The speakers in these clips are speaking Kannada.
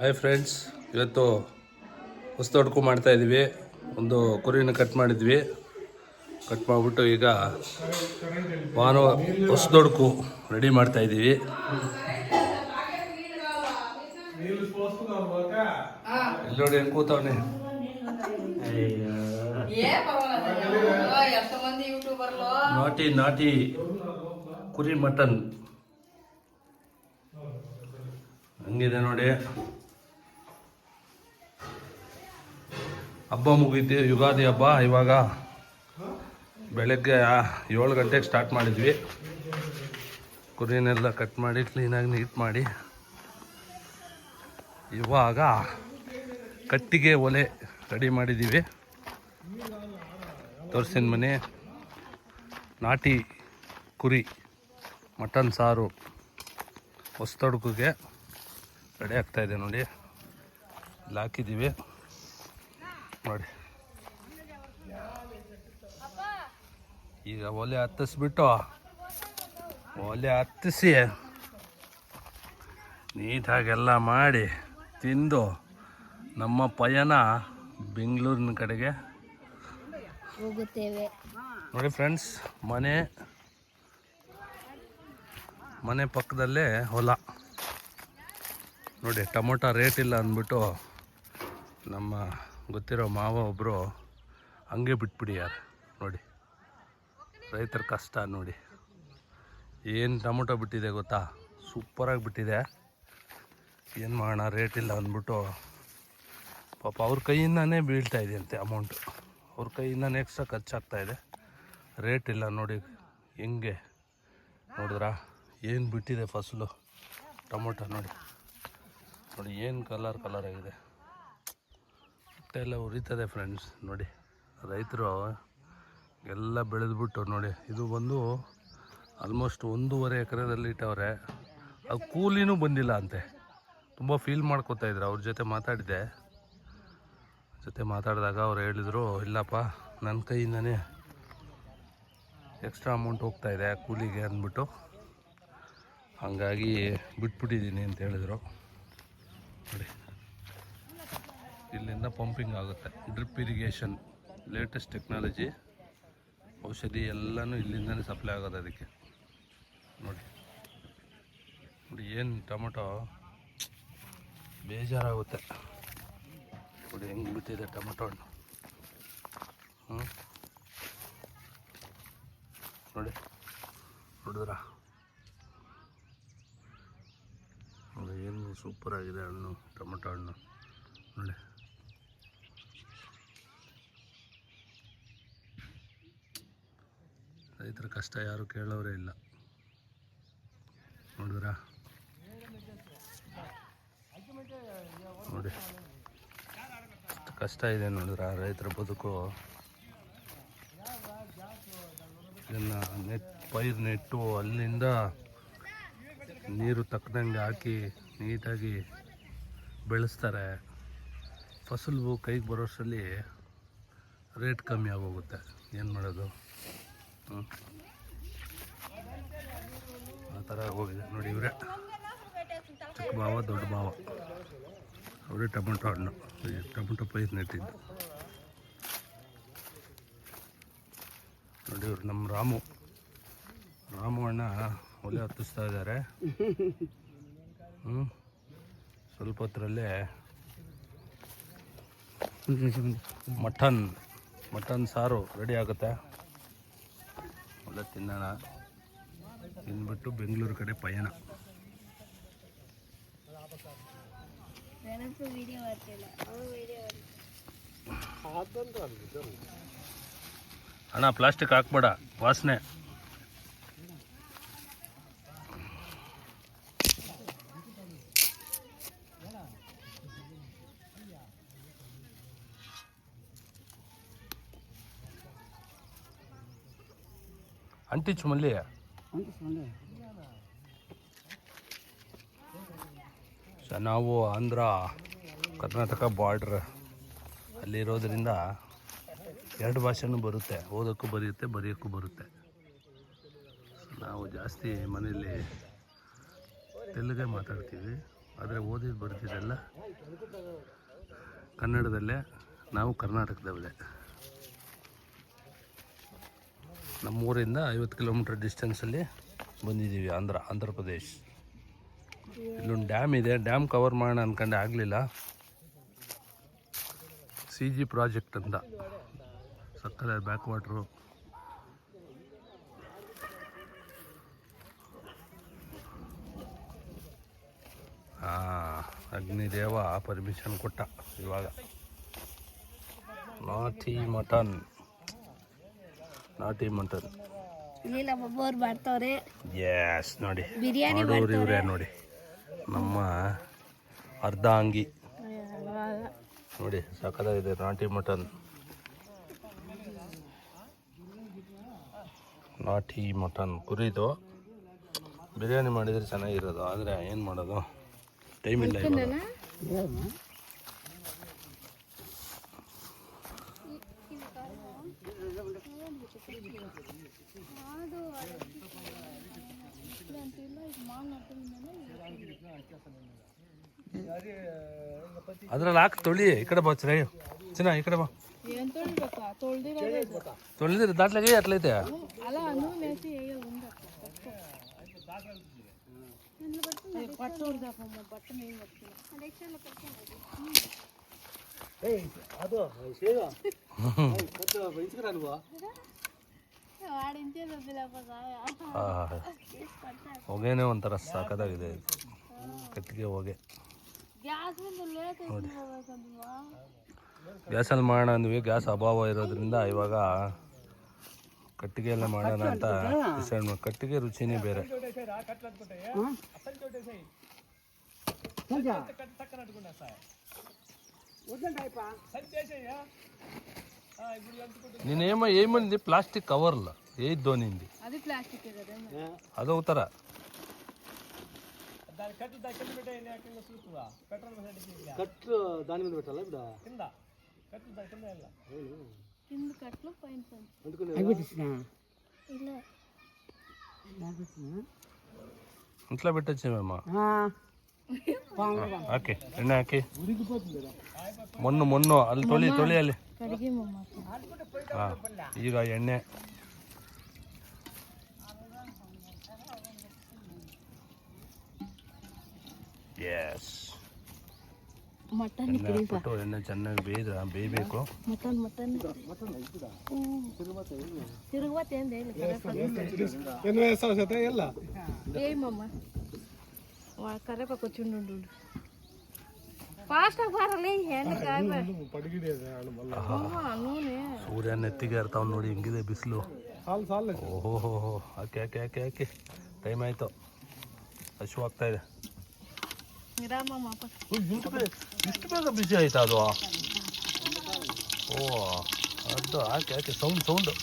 ಹಾಯ್ ಫ್ರೆಂಡ್ಸ್, ಇವತ್ತು ಹೊಸದೊಡ್ಕು ಮಾಡ್ತಾಯಿದ್ವಿ. ಒಂದು ಕುರಿನ ಕಟ್ ಮಾಡಿದ್ವಿ. ಕಟ್ ಮಾಡಿಬಿಟ್ಟು ಈಗ ಹೊಸದೊಡ್ಕು ರೆಡಿ ಮಾಡ್ತಾಯಿದ್ದೀವಿ. ಇಲ್ಲಿ ನೋಡಿ ಹೆಂಗೆ ಕೂತವನೆ. ನಾಟಿ ನಾಟಿ ಕುರಿ ಮಟನ್ ಹಂಗಿದೆ ನೋಡಿ. ಹಬ್ಬ ಮುಗೀತಿ, ಯುಗಾದಿ ಹಬ್ಬ. ಇವಾಗ ಬೆಳಗ್ಗೆ 7 ಗಂಟೆಗೆ ಸ್ಟಾರ್ಟ್ ಮಾಡಿದ್ವಿ. ಕುರಿನೆಲ್ಲ ಕಟ್ ಮಾಡಿ ಕ್ಲೀನಾಗಿ ನೀಟ್ ಮಾಡಿ ಇವಾಗ ಕಟ್ಟಿಗೆ ಒಲೆ ರೆಡಿ ಮಾಡಿದ್ದೀವಿ. ತೋರಿಸಿನ ಮನೆ ನಾಟಿ ಕುರಿ ಮಟನ್ ಸಾರು ಹೊಸದೊಡ್ಕಿಗೆ ರೆಡಿ ಆಗ್ತಾಯಿದೆ ನೋಡಿ. ಇಲ್ಲಿ ಹಾಕಿದ್ದೀವಿ ನೋಡಿ. ಈಗ ಒಲೆ ಹತ್ತಿಸ್ಬಿಟ್ಟು ನೀಟಾಗೆಲ್ಲ ಮಾಡಿ ತಿಂದು ನಮ್ಮ ಪಯಣ ಬೆಂಗಳೂರಿನ ಕಡೆಗೆ ಹೋಗುತ್ತೇವೆ ನೋಡಿ ಫ್ರೆಂಡ್ಸ್. ಮನೆ ಪಕ್ಕದಲ್ಲೇ ಹೊಲ ನೋಡಿ. ಟೊಮೊಟೊ ರೇಟ್ ಇಲ್ಲ ಅಂದ್ಬಿಟ್ಟು ನಮ್ಮ ಗೊತ್ತಿರೋ ಮಾವ ಒಬ್ಬರು ಹಂಗೆ ಬಿಟ್ಬಿಡಿ ಯಾರು ನೋಡಿ. ರೈತರ ಕಷ್ಟ ನೋಡಿ. ಏನು ಟೊಮೊಟೊ ಬಿಟ್ಟಿದೆ ಗೊತ್ತಾ, ಸೂಪರಾಗಿ ಬಿಟ್ಟಿದೆ. ಏನು ಮಾಡೋಣ, ರೇಟ್ ಇಲ್ಲ ಅಂದ್ಬಿಟ್ಟು ಪಾಪ ಅವ್ರ ಕೈಯಿಂದನೇ ಬೀಳ್ತಾಯಿದೆ ಅಂತೆ ಅಮೌಂಟು. ಅವ್ರ ಕೈಯಿಂದನೇ ಎಕ್ಸ್ಟ್ರಾ ಖರ್ಚಾಗ್ತಾಯಿದೆ. ರೇಟ್ ಇಲ್ಲ ನೋಡಿ. ಹೆಂಗೆ ನೋಡಿದ್ರಾ ಏನು ಬಿಟ್ಟಿದೆ ಫಸಲು ಟೊಮೊಟೊ ನೋಡಿ. ಏನು ಕಲರ್ ಆಗಿದೆ. ಎಲ್ಲ ಉರಿತದೆ ಫ್ರೆಂಡ್ಸ್ ನೋಡಿ. ರೈತರು ಎಲ್ಲ ಬೆಳೆದ್ಬಿಟ್ಟು ನೋಡಿ. ಇದು ಬಂದು ಆಲ್ಮೋಸ್ಟ್ 1.5 ಎಕರೆದಲ್ಲಿ ಇಟ್ಟವ್ರೆ. ಅದು ಕೂಲಿನೂ ಬಂದಿಲ್ಲ ಅಂತೆ. ತುಂಬ ಫೀಲ್ ಮಾಡ್ಕೋತಾಯಿದ್ರು. ಅವ್ರ ಜೊತೆ ಮಾತಾಡಿದಾಗ ಅವ್ರು ಹೇಳಿದರು, ಇಲ್ಲಪ್ಪ ನನ್ನ ಕೈಯಿಂದನೇ ಎಕ್ಸ್ಟ್ರಾ ಅಮೌಂಟ್ ಹೋಗ್ತಾಯಿದೆ ಕೂಲಿಗೆ ಅಂದ್ಬಿಟ್ಟು, ಹಾಗಾಗಿ ಬಿಟ್ಬಿಟ್ಟಿದ್ದೀನಿ ಅಂತ ಹೇಳಿದರು ನೋಡಿ. ಇಲ್ಲಿಂದ ಪಂಪಿಂಗ್ ಆಗುತ್ತೆ, ಡ್ರಿಪ್ ಇರಿಗೇಷನ್, ಲೇಟೆಸ್ಟ್ ಟೆಕ್ನಾಲಜಿ. ಔಷಧಿ ಎಲ್ಲನೂ ಇಲ್ಲಿಂದನೇ ಸಪ್ಲೈ ಆಗೋದು ಅದಕ್ಕೆ ನೋಡಿ. ಏನು ಟೊಮೊಟೊ ಬೇಜಾರಾಗುತ್ತೆ ನೋಡಿ. ಹೆಂಗೆ ಬಿಟ್ಟಿದೆ ಟೊಮೊಟೊ ಹಣ್ಣು ನೋಡಿ. ನೋಡಿದ್ರಾ ನೋಡಿ, ಏನು ಸೂಪರಾಗಿದೆ ಹಣ್ಣು, ಟೊಮೊಟೊ ಹಣ್ಣು ನೋಡಿ. ರೈತರ ಕಷ್ಟ ಯಾರು ಕೇಳೋರೇ ಇಲ್ಲ. ನೋಡಿದ್ರಾ ನೋಡಿ, ಅಷ್ಟು ಕಷ್ಟ ಇದೆ ನೋಡಿದ್ರಾ ರೈತರ ಬದುಕು. ಇದನ್ನು ಪೈರು ನೆಟ್ಟು ಅಲ್ಲಿಂದ ನೀರು ತಕ್ಕದಂಗೆ ಹಾಕಿ ನೀಟಾಗಿ ಬೆಳೆಸ್ತಾರೆ. ಫಸಲು ಕೈಗೆ ಬರೋಷ್ಟರಲ್ಲಿ ರೇಟ್ ಕಮ್ಮಿ ಆಗೋಗುತ್ತೆ. ಏನು ಮಾಡೋದು, ಆ ಥರ ಹೋಗಿದೆ ನೋಡಿ. ಇವರೇ ಚಿಕ್ಕ ಭಾವ, ದೊಡ್ಡ ಭಾವ, ಅವರೇ ಟೊಮೊಟೊ ಹಣ್ಣು, ಟೊಮೊಟೊ ಪೈರು ನೆಟ್ಟಿದ್ದು ನೋಡಿ. ಇವರು ನಮ್ಮ ರಾಮು ಅಣ್ಣ ಒಲೆ ಹತ್ತಿಸ್ತಾ ಇದ್ದಾರೆ. ಸ್ವಲ್ಪ ಹೊತ್ತರಲ್ಲೇ ಮಟನ್ ಸಾರು ರೆಡಿ ಆಗುತ್ತೆ. ಒಳ್ಳೆ ತಿನ್ನೋಣ, ತಿಂದ್ಬಿಟ್ಟು ಬೆಂಗಳೂರು ಕಡೆ ಪಯಣ. ಅಣ್ಣ ಪ್ಲಾಸ್ಟಿಕ್ ಹಾಕ್ಬೇಡ, ವಾಸನೆ. ಅಂಟಿಚ್ಚು ಮಲ್ಲಿ ನಾವು ಆಂಧ್ರ ಕರ್ನಾಟಕ ಬಾರ್ಡ್ರ್ ಅಲ್ಲಿರೋದ್ರಿಂದ 2 ಭಾಷೆನೂ ಬರುತ್ತೆ. ಓದೋಕ್ಕೂ ಬರೆಯುತ್ತೆ, ಬರೆಯೋಕ್ಕೂ ಬರುತ್ತೆ. ನಾವು ಜಾಸ್ತಿ ಮನೆಯಲ್ಲಿ ತೆಲುಗೇ ಮಾತಾಡ್ತೀವಿ. ಆದರೆ ಓದಿದ್ದು ಬರ್ತಿದ್ದೆಲ್ಲ ಕನ್ನಡದಲ್ಲೇ, ನಾವು ಕರ್ನಾಟಕದವರೇ. ನಮ್ಮೂರಿಂದ 50 ಕಿಲೋಮೀಟ್ರ್ ಡಿಸ್ಟೆನ್ಸಲ್ಲಿ ಬಂದಿದ್ದೀವಿ, ಆಂಧ್ರ ಪ್ರದೇಶ್. ಇಲ್ಲೊಂದು ಡ್ಯಾಮ್ ಇದೆ, ಡ್ಯಾಮ್ ಕವರ್ ಮಾಡೋಣ ಅಂದ್ಕೊಂಡೆ, ಆಗಲಿಲ್ಲ. CG ಪ್ರಾಜೆಕ್ಟ್ ಅಂತ, ಸಕ್ಕರೆ ಬ್ಯಾಕ್ ವಾಟ್ರು. ಅಗ್ನಿದೇವ ಪರ್ಮಿಷನ್ ಕೊಟ್ಟ. ಇವಾಗ ನಾಟಿ ಮಟನ್ ಎಸ್ ನೋಡಿ, ಮಾಡೋರು ಇವರೇ ನೋಡಿ, ನಮ್ಮ ಅರ್ಧಾಂಗಿ ನೋಡಿ, ಸಕ್ಕತ್ತಾಗಿದೆ ನಾಟಿ ಮಟನ್ ಕುರಿದು ಬಿರಿಯಾನಿ ಮಾಡಿದರೆ ಚೆನ್ನಾಗಿರೋದು. ಆದರೆ ಏನು ಮಾಡೋದು, ಟೈಮ್ ಇಲ್ಲ ಇವಾಗ. ಅದ್ರಲ್ಲಿ ಹಾಕಿ ತೊಳಿ. ಈ ಕಡೆ ಬಾ ಚಿನ್ನ, ಈ ಕಡೆ ಬಾ. ತೊಳೆದಿರಿ ದಾಟ್ಲಾಗೆ ಅಟ್ಲೈತೆ. ಹೊಗೆನೇ ಒಂಥರ ಸಾಕದಾಗಿದೆ, ಕಟ್ಟಿಗೆ ಹೊಗೆ ನೋಡಿ. ಗ್ಯಾಸಲ್ಲಿ ಮಾಡೋಣ ಅಂದ್ವಿ, ಗ್ಯಾಸ್ ಅಭಾವ ಇರೋದ್ರಿಂದ ಇವಾಗ ಕಟ್ಟಿಗೆಯಲ್ಲೇ ಮಾಡೋಣ ಅಂತ ಡಿಸೈಡ್ ಮಾಡಿ. ಕಟ್ಟಿಗೆ ರುಚಿನೇ ಬೇರೆ. ఏమంది ప్లాస్టిక్ కవర్ల ఏది దోనింది అది ప్లాస్టిక్ అదో ఉత్తర కట్లు దాని మీద పెట్టాలా ఇప్పుడు కింద కట్లు దాని కింద ಇಲ್ಲ కింద కట్లు పైన ಇಲ್ಲ ఇంట్లో పెట్టొచ్చేమమ్మా ಹಾಕಿ ಎಣ್ಣೆ ಹಾಕಿ ಮೊನ್ನು ಅಲ್ಲಿ ತೊಳಿ ಅಲ್ಲಿ. ಹಾಂ, ಈಗ ಎಣ್ಣೆ ಎಸ್ ಎಣ್ಣೆ ಹಾಕ್ಬಿಟ್ಟು ಎಣ್ಣೆ ಚೆನ್ನಾಗಿ ಬೇಯಬೇಕು. కరేపాకు వచ్చిండు ఫాస్ట్ బారలే ಸೂರ್ಯ ನೆತ್ತಿಗೆ ಇರ್ತಾವ್ ನೋಡಿ, ಹೆಂಗಿದೆ ಬಿಸಿಲು. ಓಹೋ ಹಾಕಿ ಹಾಕಿ ಹಾಕಿ ಹಾಕಿ. ಟೈಮ್ ಆಯ್ತು, ಹಶು ಆಗ್ತಾ ಇದೆ. ಇಷ್ಟು ಬೇಗ ಬಿಸಿ ಆಯ್ತಾ ಅದು? ಓ ಅದು ಹಾಕಿ ಹಾಕಿ ಸೌಂಡು.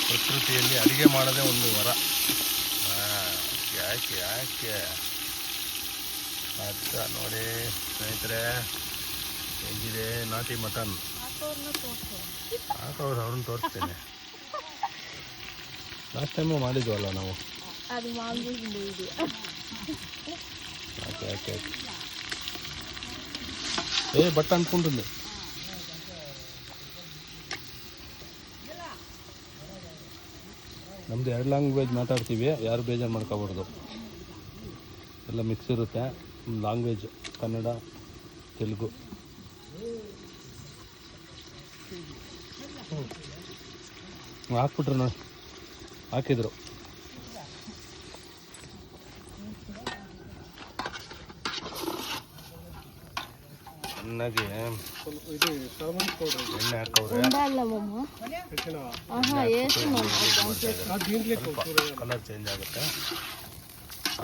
ಪ್ರಕೃತಿಯಲ್ಲಿ ಅಡುಗೆ ಮಾಡೋದೇ ಒಂದು ವರ. ಯಾಕೆ ಅದ ನೋಡಿ ಸ್ನೇಹಿತರೆ, ಹೇಗಿದೆ ನಾಟಿ ಮಟನ್. ಅವ್ರನ್ನ ತೋರಿಸ್ತೇನೆ. ಲಾಸ್ಟ್ ಟೈಮು ಮಾಡಿದ್ವಲ್ಲ ನಾವು. ಯಾಕೆ ಬಟ್ಟ ಅಂದ್ಕೊಂಡ್ರಿ. ನಮ್ಮದು 2 ಲ್ಯಾಂಗ್ವೇಜ್ ಮಾತಾಡ್ತೀವಿ, ಯಾರು ಬೇಜಾರು ಮಾಡ್ಕೋಬಾರ್ದು. ಎಲ್ಲ ಮಿಕ್ಸ್ ಇರುತ್ತೆ. ಲ್ಯಾಂಗ್ವೇಜ್ ಕನ್ನಡ, ತೆಲುಗು. ಹಾಕ್ಬಿಟ್ರು ನೋಡಿ, ಹಾಕಿದ್ರು. ಚೆನ್ನಾಗಿ ಎಣ್ಣೆ ಹಾಕವ್ರೆ. ಕಲರ್ ಚೇಂಜ್ ಆಗುತ್ತೆ.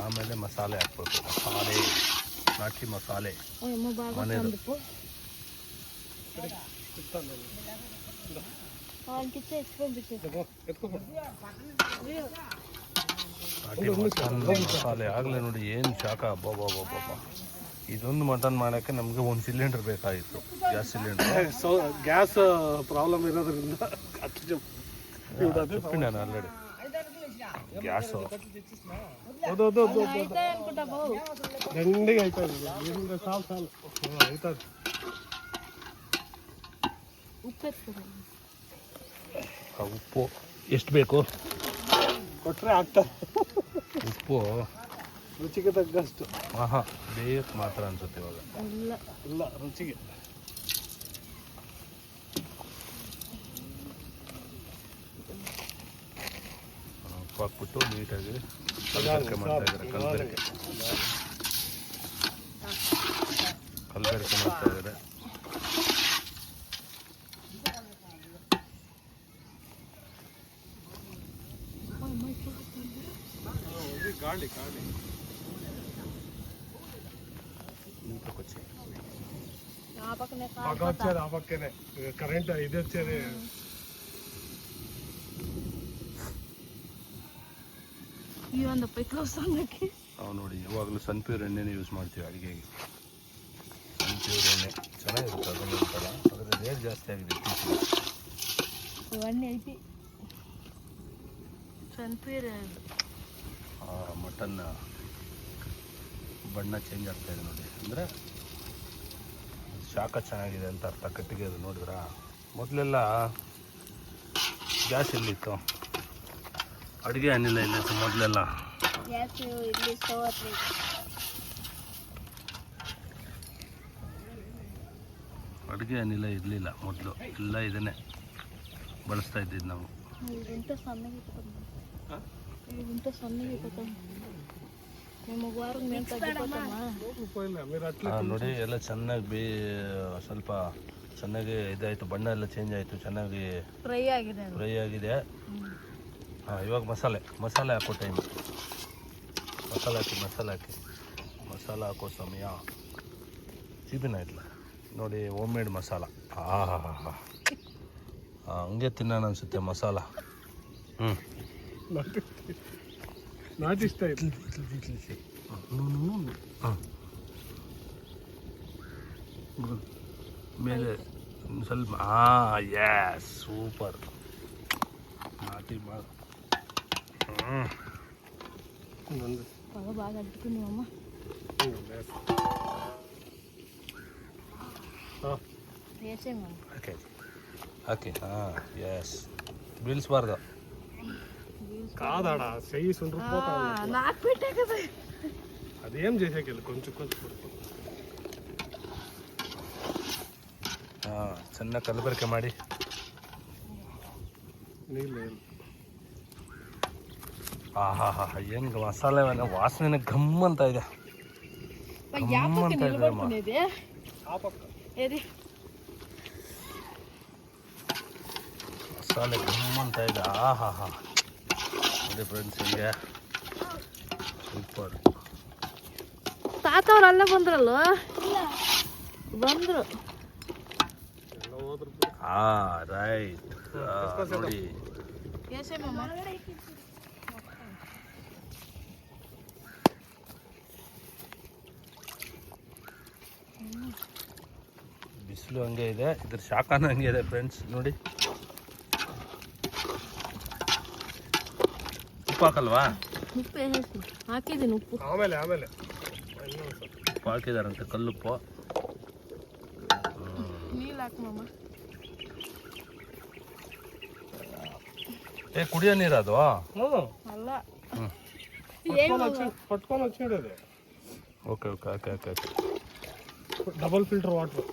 ಆಮೇಲೆ ಮಸಾಲೆ ಹಾಕ್ಬೇಕು. ನಾಟಿ ಮಸಾಲೆ ಮನೆದು. ನಾಟಿ ಮಸಾಲೆ ಆಗಲೇ ನೋಡಿ ಏನು ಶಾಖ. ಬಾಬಾ ಇದೊಂದು ಮಟನ್ ಮಾಡೋಕ್ಕೆ ನಮಗೆ ಒಂದು ಸಿಲಿಂಡರ್ ಬೇಕಾಗಿತ್ತು, gas cylinder. So gas problem ಇರೋದ್ರಿಂದ చెప్పిన ನಾನು ಆಲ್ರೆಡಿ ಗ್ಯಾಸು ದಂಡಿಗೆ ಆಯ್ತದೆ ಸಾಲು ಸಾಲು ಆಯ್ತದೆ. ಉಪ್ಪು ಎಷ್ಟು ಬೇಕು ಕೊಟ್ಟರೆ ಆಗ್ತದೆ. ಉಪ್ಪು ರುಚಿಗೆ ತగ్గಷ್ಟು. ಹಾಂ ಬೇಕು ಮಾತ್ರ ಅನ್ಸುತ್ತೆ ಇವಾಗ. ಇಲ್ಲ ರುಚಿಗೆ. ಉಪ್ಪು ಹಾಕ್ಬಿಟ್ಟು ನೀಟಾಗಿ ಕಲಬೆರಕೆ ಮಾಡ್ತಾ ಇದ್ದಾರೆ. ಕಲಬೆರಕೆ ಮಾಡ್ತಾ ಇದ್ದಾರೆ. ಗಾಳಿ ಗಾಳಿ నీటికొచ్చి పక్క వచ్చేది ఆ పక్కనే కరెంట్ ఇది వచ్చేది. ನಾವು ನೋಡಿ ಯಾವಾಗಲೂ ಸನ್ಪ್ಯೂರ್ ಎಣ್ಣೆನೇ ಯೂಸ್ ಮಾಡ್ತೀವಿ ಅಡುಗೆಗೆ. ಸನ್ಪ್ಯೂರ್ ಎಣ್ಣೆ ಚೆನ್ನಾಗಿರುತ್ತೆ, ಅದನ್ನು ಒಂಥರ. ಅದರ ರೇಟ್ ಜಾಸ್ತಿ ಆಗಿದೆ ಇತ್ತೀಚೆಗೆ. ಮಟನ್ ಬಣ್ಣ ಚೇಂಜ್ ಆಗ್ತಾ ಇದೆ ನೋಡಿ, ಅಂದರೆ ಶಾಖ ಚೆನ್ನಾಗಿದೆ ಅಂತ ಅರ್ಥ. ಕಟ್ಟಿಗೆ ಅದು ನೋಡಿದ್ರ, ಮೊದಲೆಲ್ಲ ಗ್ಯಾಸ್ ಎಲ್ಲಿತ್ತು, ಅಡುಗೆ ಅನಿಲ ಇಲ್ಲಿತ್ತು ಮೊದಲೆಲ್ಲ. ಅಡುಗೆ ಅನಿಲ ಇರಲಿಲ್ಲ ಮೊದಲು, ಎಲ್ಲ ಇದನ್ನೇ ಬಳಸ್ತಾ ಇದ್ದಿದ್ದು ನಾವು. ನೋಡಿ ಎಲ್ಲ ಚೆನ್ನಾಗಿ ಸ್ವಲ್ಪ ಚೆನ್ನಾಗಿ ಇದಾಯಿತು, ಬಣ್ಣ ಎಲ್ಲ ಚೇಂಜ್ ಆಯಿತು, ಚೆನ್ನಾಗಿ ಫ್ರೈ ಆಗಿದೆ. ಹಾಂ, ಇವಾಗ ಮಸಾಲೆ ಹಾಕೋ ಟೈಮ್. ಮಸಾಲೆ ಹಾಕೋ ಸಮಯ. ಚೀಪಿನ ಇಟ್ಲ ನೋಡಿ, ಹೋಮ್ ಮೇಡ್ ಮಸಾಲ. ಹಂಗೆ ತಿನ್ನೋಣ ಅನಿಸುತ್ತೆ ಮಸಾಲ. ನಾಟಿ ಸ್ಟೈಲ್. ಮೇಲೆ ಸ್ವಲ್ಪ ಎಸ್ ಸೂಪರ್ ನಾಟಿ ಮಾಡು. బాగా అడ్డుకుంది అమ్మ. Okay yes బీల్స్ಬಾರ್ದು. కాదాడా చెయ్యి సుండ్రుపోతా. నాకు పెట్టే కదా, అదేం చేసేకెళ్ళి కొంచెం ಚೆನ್ನಾಗಿ ಕಲಬೆರಕೆ ಮಾಡಿ. ನೀರು ಏನು ಮಸಾಲೆ ವಾಸನೆ ಗಮ್ ಅಂತ ಇದೆ. ಮಸಾಲೆ ಗಮ್ ಅಂತ ಇದೆ. ನೋಡಿ ಫ್ರೆಂಡ್ಸ್, ಹಿಂಗೆ ಸೂಪರ್. ತಾತ ಅವ್ರು ಅಲ್ಲೇ ಬಂದ್ರಲ್ವ? ಬಂದ್ರು. ರೈಟ್. ನೋಡಿ ಬಿಸಿಲು ಹಂಗೆ ಇದೆ, ಇದ್ರ ಶಾಖನೂ ಹಂಗೆ ಇದೆ ಫ್ರೆಂಡ್ಸ್. ನೋಡಿ, ಉಪ್ಪು ಹಾಕಲ್ವಾ? ಉಪ್ಪು ಹಾಕಿದ್ದೀನಿ. ಉಪ್ಪು ಆಮೇಲೆ ಉಪ್ಪು ಹಾಕಿದಾರಂತೆ, ಕಲ್ಲುಪ್ಪು. ನೀರು ಹಾಕಮ್ಮ. ಕುಡಿಯೋ ನೀರು ಅದು ಅಲ್ಲ, పట్టుకొని వచ్చాడు అది. Okay double filter water.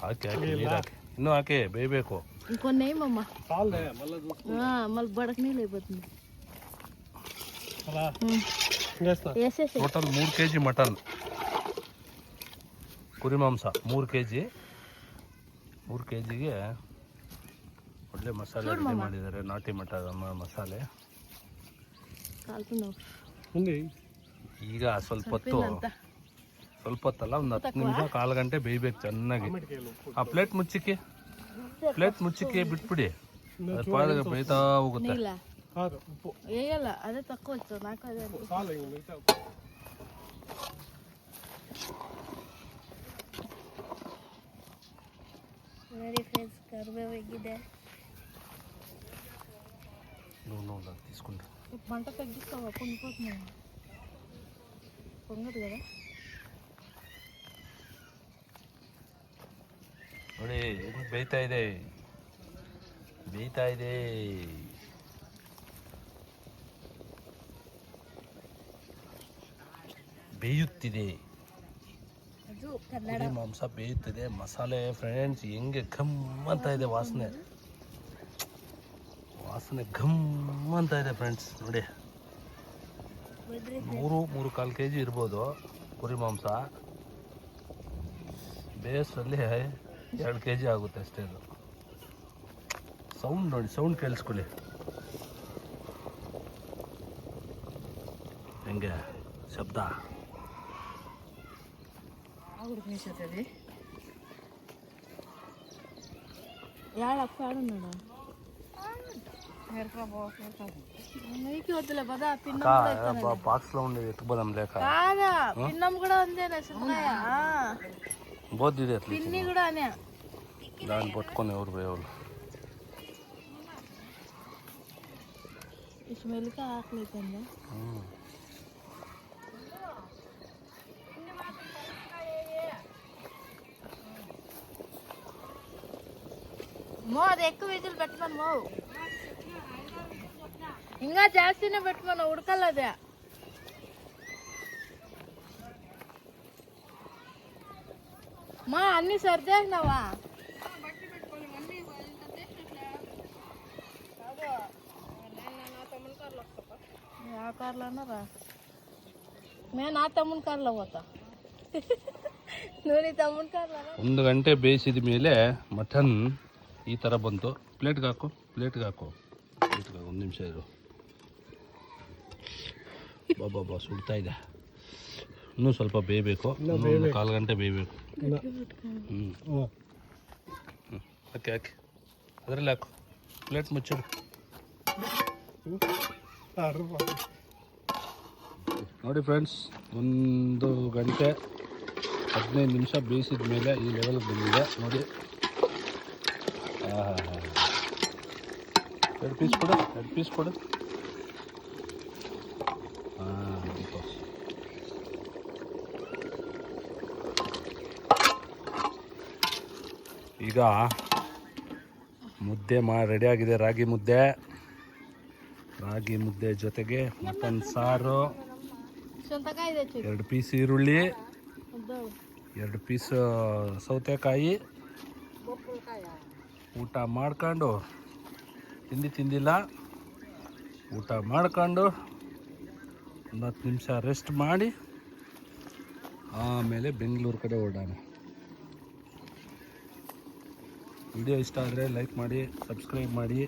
ಹಾಕಿ ನೀರು ಹಾಕಿ, ಇನ್ನೂ ಹಾಕಿ ಬೇಯಬೇಕು. ఇంకొన్ని ఏమమ్మ చాలే మళ్ళీ మళ్ళీ బడక నీళ్ళు అయిపోతుంది. అలా ಟೋಟಲ್ 3 kg ಮಟನ್, ಕುರಿ ಮಾಂಸ 3 kg. 3 kgಗೆ ಒಳ್ಳೆ ಮಸಾಲೆ ರೆಡಿ ಮಾಡಿದ್ದಾರೆ, ನಾಟಿ ಮಸಾಲೆ. ಈಗ ಸ್ವಲ್ಪ ಹೊತ್ತಲ್ಲ, ಒಂದು 10 ನಿಮಿಷ 1/4 ಗಂಟೆ ಬೇಯಬೇಕು ಚೆನ್ನಾಗಿ. ಪ್ಲೇಟ್ ಮುಚ್ಚಿಕೆ ಬಿಟ್ಬಿಡಿ, ಅದ್ರ ಪಾಡಿಗೆ ಬೇಯ್ತಾ ಹೋಗುತ್ತೆ. వేయాల అదే తక్కువ వచ్చు నాకు అదే ನೋಡಿ ಫ್ರೆಂಡ್ಸ್ ಕರಿಬೇವು ಹೇಗಿದೆ ನೋಡ తీసుకుంటా మంట తగ్గిస్తావా పొంగిపోతున్నాయి పొంగదు కదా ನೋಡಿ ಹೆಂಗ್ ಬೇಯ್ತಾ ಇದೆ ಬೇಯುತ್ತಿದೆ ಅದು ಕನ್ನಡ ಕುರಿ ಮಾಂಸ ಬೇಯುತ್ತಿದೆ ಮಸಾಲೆ ಫ್ರೆಂಡ್ಸ್ ಹೆಂಗೆ ಘಮ್ ಅಂತ ಇದೆ ವಾಸನೆ ಘಮ್ ಅಂತ ಇದೆ ಫ್ರೆಂಡ್ಸ್ ನೋಡಿ ಬಿಡ್ರಿ 3-3.25 kg ಇರ್ಬೋದು ಕುರಿ ಮಾಂಸ ಬೇಸಲ್ಲಿ 2 kg ಆಗುತ್ತೆ ಅಷ್ಟೇ ಅದು ಸೌಂಡ್ ನೋಡಿ ಸೌಂಡ್ ಕೇಳಿಸ್ಕೊಳ್ಳಿ ಹೆಂಗೆ ಶಬ್ದ ಯಾಳಪ್ಪ ಆಡು ನೋಡ నీకు వద్దులే పదా పిన్నం కూడా ఇస్తాను బాక్స్లో ఉండి ఎత్తుకుపోదాం లేక కాదా పిన్నం కూడా ఉందేనా సుబ్బయ్య బోద్ది అట్లా పిన్ని కూడా అనే దాన్ని పట్టుకొని ఎవరు పోయేవాళ్ళు ఈ స్మెల్కి ఆకలి అవుతుంది మో అది ఎక్కువ విజిల్ పెట్టమను మో ఇంకా జాస్తినే పెట్టమను ఉడకಲ್ಲ అదే మా అన్ని సర్దేసినావా ಯಾವ ಕಾರ್ಲ ಅನ್ನಾರ ಮೇ ನಾ ತಮ್ಮನ ಕಾರ್ಲ ಹೋತ ನೋಡಿ ತಮ್ಮನ ಕಾರ್ಲ 1 ಗಂಟೆ ಬೇಯಿಸಿದ ಮೇಲೆ ಮಟನ್ ಈ ಥರ ಬಂತು ಪ್ಲೇಟ್ಗೆ ಹಾಕು ಒಂದು ನಿಮಿಷ ಇರು ಬಾಬಾ ಸುಡ್ತಾ ಇದೆ ಇನ್ನೂ ಸ್ವಲ್ಪ ಬೇಯಬೇಕು 1/4 ಗಂಟೆ ಬೇಯಬೇಕು ಹಾಕಿ ಅದರಲ್ಲಿ ಹಾಕು ಪ್ಲೇಟ್ ಮುಚ್ಚಿಡು ನೋಡಿ ಫ್ರೆಂಡ್ಸ್ 1 ಗಂಟೆ 15 ನಿಮಿಷ ಬೇಯಿಸಿದ ಮೇಲೆ ಈ ಲೆವೆಲ್ಗೆ ಬಂದಿದೆ ನೋಡಿ 2 ಪೀಸ್ ಕೊಡು ಈಗ ಮುದ್ದೆ ರೆಡಿ ಆಗಿದೆ ರಾಗಿ ಮುದ್ದೆ ಜೊತೆಗೆ ಮಟನ್ ಸಾರು 2 ಪೀಸ್ ಈರುಳ್ಳಿ 2 ಪೀಸ್ ಸೌತೆಕಾಯಿ ಊಟ ಮಾಡ್ಕೊಂಡು ತಿಂದಿಲ್ಲ ಊಟ ಮಾಡ್ಕೊಂಡು 10 ನಿಮಿಷ ರೆಸ್ಟ್ ಮಾಡಿ ಆಮೇಲೆ ಬೆಂಗಳೂರು ಕಡೆ ಹೊರಡೋಣ. ವಿಡಿಯೋ ಇಷ್ಟ ಆದರೆ ಲೈಕ್ ಮಾಡಿ, ಸಬ್ಸ್ಕ್ರೈಬ್ ಮಾಡಿ.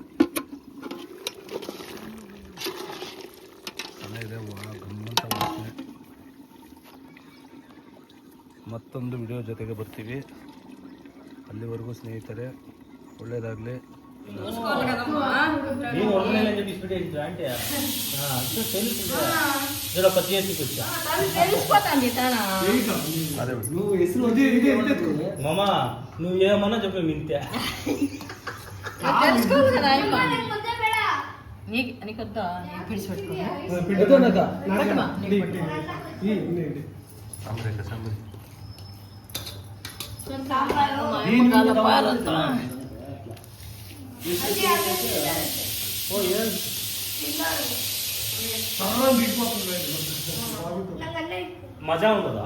ಚೆನ್ನಾಗಿದೆ, ಗಮ್ಮಂತ ವಾಸನೆ. ಮತ್ತೊಂದು ವಿಡಿಯೋ ಜೊತೆಗೆ ಬರ್ತೀವಿ. ಅಲ್ಲಿವರೆಗೂ ಸ್ನೇಹಿತರೆ ಒಳ್ಳೆಯದಾಗಲಿ. మామా నువ్వేమన్నా చెప్పు మింతే మజా ఉంటుందా?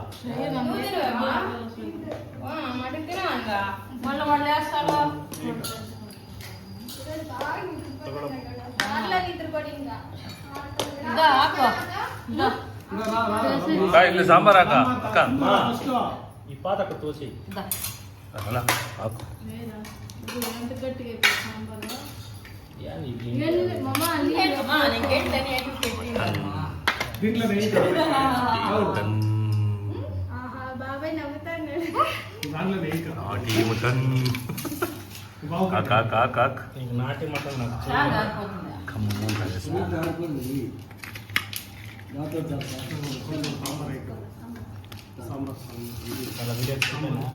ಇಲ್ಲಿ ಸಾಂಬಾರ್ ಹಾಕ ಅಕ್ಕ, ఈ పాత అక్కడ తోసేయి. బాబాయ్ నవ్వుతాను. నాటి మటన్ నాకు